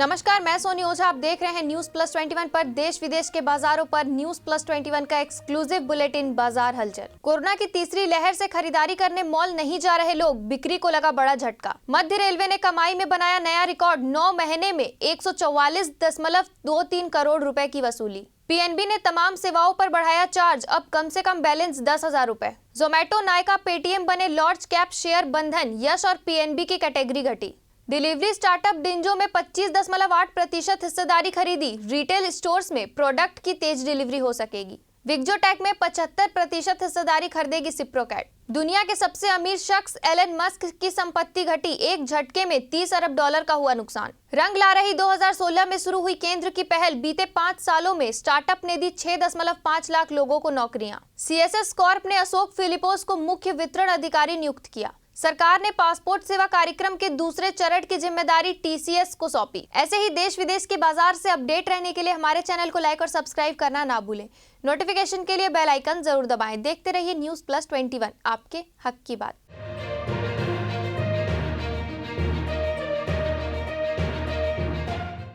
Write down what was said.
नमस्कार, मैं सोनी ओझा। आप देख रहे हैं न्यूज प्लस 21 पर। देश विदेश के बाजारों पर न्यूज प्लस 21 का एक्सक्लूसिव बुलेटिन। बाजार हलचल। कोरोना की तीसरी लहर से खरीदारी करने मॉल नहीं जा रहे लोग, बिक्री को लगा बड़ा झटका। मध्य रेलवे ने कमाई में बनाया नया रिकॉर्ड। 9 महीने में 144.23 करोड़ रुपए की वसूली। पीएनबी ने तमाम सेवाओं पर बढ़ाया चार्ज, अब कम से कम बैलेंस 10,000 रुपए। जोमेटो, नायका, पेटीएम बने लार्ज कैप शेयर बंधन। यश और पीएनबी की कैटेगरी घटी। डिलीवरी स्टार्टअप डिंजो में 25.8% हिस्सेदारी खरीदी। रिटेल स्टोर्स में प्रोडक्ट की तेज डिलीवरी हो सकेगी। विक्जोटेक में 75% हिस्सेदारी खरीदेगी सिप्रोकैट। दुनिया के सबसे अमीर शख्स एलन मस्क की संपत्ति घटी। एक झटके में $30 अरब का हुआ नुकसान। रंग ला रही 2016 में शुरू हुई केंद्र की पहल। बीते 5 सालों में स्टार्टअप ने दी 6.5 लाख लोगों को नौकरियां। सीएसएस कॉर्प ने अशोक फिलिपोस को मुख्य वितरण अधिकारी नियुक्त किया। सरकार ने पासपोर्ट सेवा कार्यक्रम के दूसरे चरण की जिम्मेदारी टीसीएस को सौंपी। ऐसे ही देश विदेश के बाजार से अपडेट रहने के लिए हमारे चैनल को लाइक और सब्सक्राइब करना ना भूलें। नोटिफिकेशन के लिए बेल आइकन जरूर दबाएं। देखते रहिए न्यूज प्लस 21, आपके हक की बात।